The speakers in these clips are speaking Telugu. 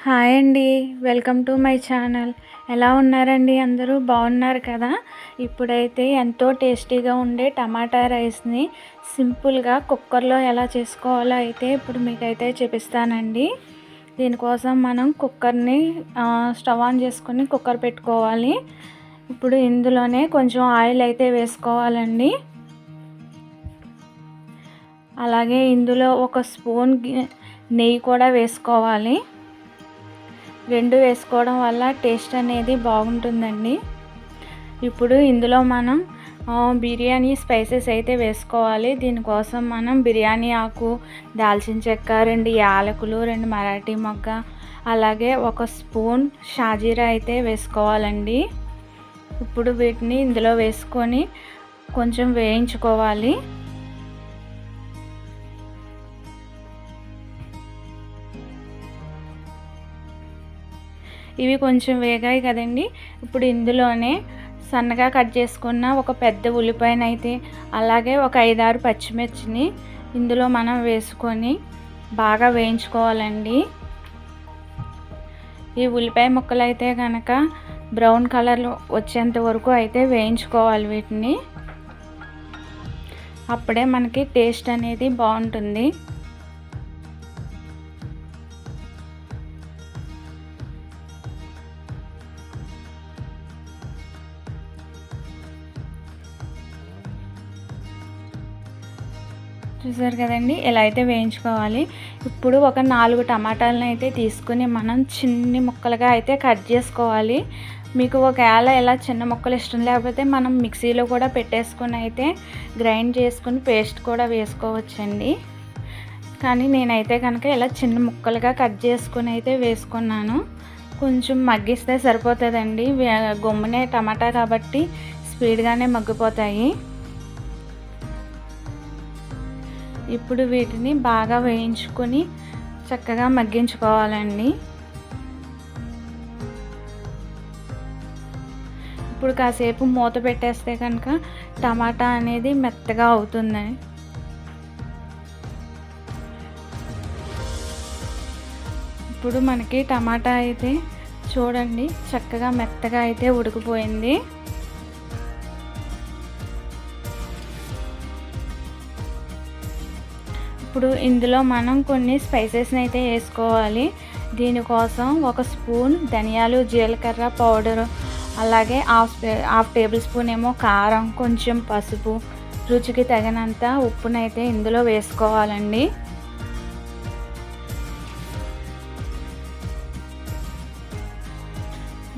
హాయ్ అండి. Welcome to my channel. ఎలా ఉన్నారండి? అందరూ బాగున్నారు కదా? ఇప్పుడైతే ఎంతో టేస్టీగా ఉండే టమాటా రైస్ని సింపుల్గా కుక్కర్లో ఎలా చేసుకోవాలో అయితే ఇప్పుడు మీకైతే చూపిస్తానండి. దీనికోసం మనం కుక్కర్ని స్టవ్ ఆన్ చేసుకొని కుక్కర్ పెట్టుకోవాలి. ఇప్పుడు ఇందులోనే కొంచెం ఆయిల్ అయితే వేసుకోవాలండి. అలాగే ఇందులో ఒక స్పూన్ నెయ్యి కూడా వేసుకోవాలి. రెండు వేసుకోవడం వల్ల టేస్ట్ అనేది బాగుంటుందండి. ఇప్పుడు ఇందులో మనం బిర్యానీ స్పైసెస్ అయితే వేసుకోవాలి. దీనికోసం మనం బిర్యానీ ఆకు, దాల్చిన చెక్క, 2 యాలకులు, 2 మరాఠీ మొగ్గ, అలాగే ఒక స్పూన్ షాజీరా అయితే వేసుకోవాలండి. ఇప్పుడు వీటిని ఇందులో వేసుకొని కొంచెం వేయించుకోవాలి. ఇవి కొంచెం వేగాయి కదండి. ఇప్పుడు ఇందులోనే సన్నగా కట్ చేసుకున్న ఒక పెద్ద ఉల్లిపాయనైతే, అలాగే ఒక 5-6 పచ్చిమిర్చిని ఇందులో మనం వేసుకొని బాగా వేయించుకోవాలండి. ఈ ఉల్లిపాయ ముక్కలు అయితే కనుక బ్రౌన్ కలర్ వచ్చేంత వరకు అయితే వేయించుకోవాలి వీటిని. అప్పుడే మనకి టేస్ట్ అనేది బాగుంటుంది. చూసారు కదండి, ఇలా అయితే వేయించుకోవాలి. ఇప్పుడు ఒక 4 టమాటాలను అయితే తీసుకుని మనం చిన్ని ముక్కలుగా అయితే కట్ చేసుకోవాలి. మీకు ఒకవేళ ఇలా చిన్న ముక్కలు ఇష్టం లేకపోతే మనం మిక్సీలో కూడా పెట్టేసుకుని అయితే గ్రైండ్ చేసుకుని పేస్ట్ కూడా వేసుకోవచ్చండి. కానీ నేనైతే కనుక ఇలా చిన్న ముక్కలుగా కట్ చేసుకుని అయితే వేసుకున్నాను. కొంచెం మగ్గిస్తే సరిపోతుందండి. గమ్మునే టమాటా కాబట్టి స్పీడ్గానే మగ్గిపోతాయి. ఇప్పుడు వీటిని బాగా వేయించుకొని చక్కగా మగ్గించుకోవాలండి. ఇప్పుడు కాసేపు మూత పెట్టేస్తే కనుక టమాటా అనేది మెత్తగా అవుతుంది. ఇప్పుడు మనకి టమాటా అయితే చూడండి చక్కగా మెత్తగా అయితే ఉడికిపోయింది. ఇప్పుడు ఇందులో మనం కొన్ని స్పైసెస్ని అయితే వేసుకోవాలి. దీనికోసం ఒక స్పూన్ ధనియాలు, జీలకర్ర పౌడరు, అలాగే హాఫ్ టేబుల్ స్పూన్ ఏమో కారం, కొంచెం పసుపు, రుచికి తగినంత ఉప్పునైతే ఇందులో వేసుకోవాలండి.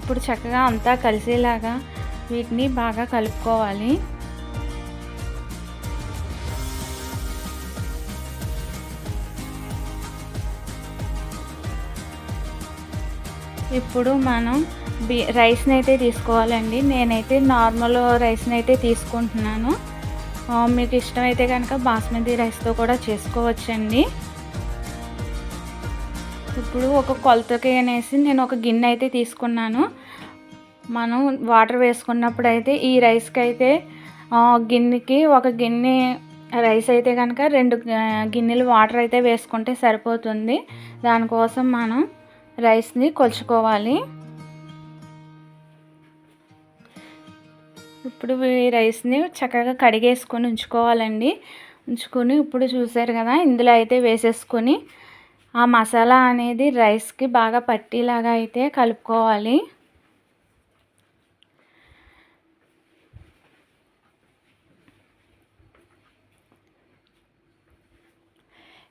ఇప్పుడు చక్కగా అంతా కలిసేలాగా వీటిని బాగా కలుపుకోవాలి. ఇప్పుడు మనం రైస్ని అయితే తీసుకోవాలండి. నేనైతే నార్మల్ రైస్ని అయితే తీసుకుంటున్నాను. మీకు ఇష్టమైతే కనుక బాస్మతి రైస్తో కూడా చేసుకోవచ్చండి. ఇప్పుడు ఒక కొలతకి అనేసి నేను ఒక గిన్నె అయితే తీసుకున్నాను. మనం వాటర్ వేసుకున్నప్పుడు అయితే ఈ రైస్కి అయితే గిన్నెకి ఒక గిన్నె రైస్ అయితే కనుక 2 గిన్నెలు వాటర్ అయితే వేసుకుంటే సరిపోతుంది. దానికోసం మనం రైస్ని కొలుచుకోవాలి. ఇప్పుడు ఈ రైస్ని చక్కగా కడిగేసుకొని ఉంచుకోవాలండి. ఉంచుకొని ఇప్పుడు చూసారు కదా, ఇందులో అయితే వేసేసుకొని ఆ మసాలా అనేది రైస్కి బాగా పట్టేలాగా అయితే కలుపుకోవాలి.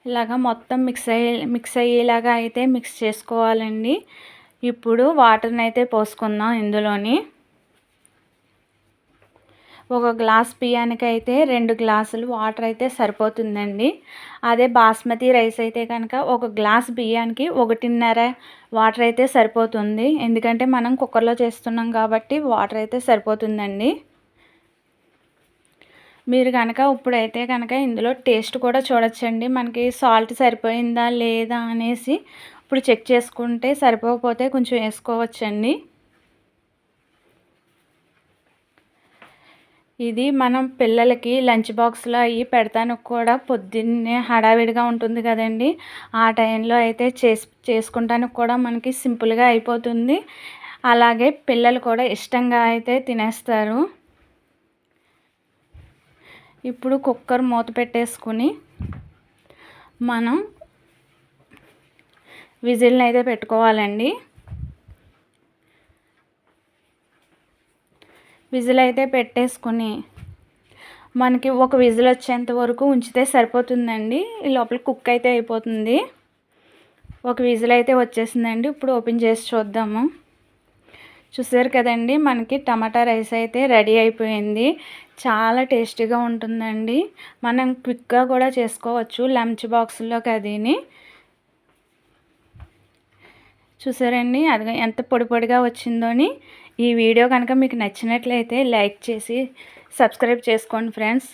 ఇలాగా మొత్తం మిక్స్ అయ్యేలాగా అయితే మిక్స్ చేసుకోవాలండి. ఇప్పుడు వాటర్ని అయితే పోసుకుందాం. ఇందులోని ఒక గ్లాస్ బియ్యానికి అయితే 2 గ్లాసులు వాటర్ అయితే సరిపోతుందండి. అదే బాస్మతి రైస్ అయితే కనుక ఒక గ్లాస్ బియ్యానికి 1.5 వాటర్ అయితే సరిపోతుంది. ఎందుకంటే మనం కుక్కర్లో చేస్తున్నాం కాబట్టి వాటర్ అయితే సరిపోతుందండి. మీరు కనుక ఇప్పుడైతే కనుక ఇందులో టేస్ట్ కూడా చూడొచ్చండి. మనకి సాల్ట్ సరిపోయిందా లేదా అనేసి ఇప్పుడు చెక్ చేసుకుంటే, సరిపోకపోతే కొంచెం వేసుకోవచ్చండి. ఇది మనం పిల్లలకి లంచ్ బాక్స్లో అవి పెడతానికి కూడా పొద్దున్నే హడావిడిగా ఉంటుంది కదండి. ఆ టైంలో అయితే చేసుకుంటానికి కూడా మనకి సింపుల్గా అయిపోతుంది. అలాగే పిల్లలు కూడా ఇష్టంగా అయితే తినేస్తారు. ఇప్పుడు కుక్కర్ మూత పెట్టేసుకుని మనం విజిల్ని అయితే పెట్టుకోవాలండి. విజిల్ అయితే పెట్టేసుకుని మనకి ఒక విజిల్ వచ్చేంత వరకు ఉంచితే సరిపోతుందండి. ఈ లోపల కుక్ అయితే అయిపోతుంది. ఒక విజిల్ అయితే వచ్చేసిందండి. ఇప్పుడు ఓపెన్ చేసి చూద్దాము. చూసారు కదండి, మనకి టమాటా రైస్ అయితే రెడీ అయిపోయింది. చాలా టేస్టీగా ఉంటుందండి. మనం క్విక్గా కూడా చేసుకోవచ్చు లంచ్ బాక్స్లోకి. అదిని చూసారండి, అది ఎంత పొడి పొడిగా వచ్చిందోని. ఈ వీడియో కనుక మీకు నచ్చినట్లయితే లైక్ చేసి సబ్స్క్రైబ్ చేసుకోండి ఫ్రెండ్స్.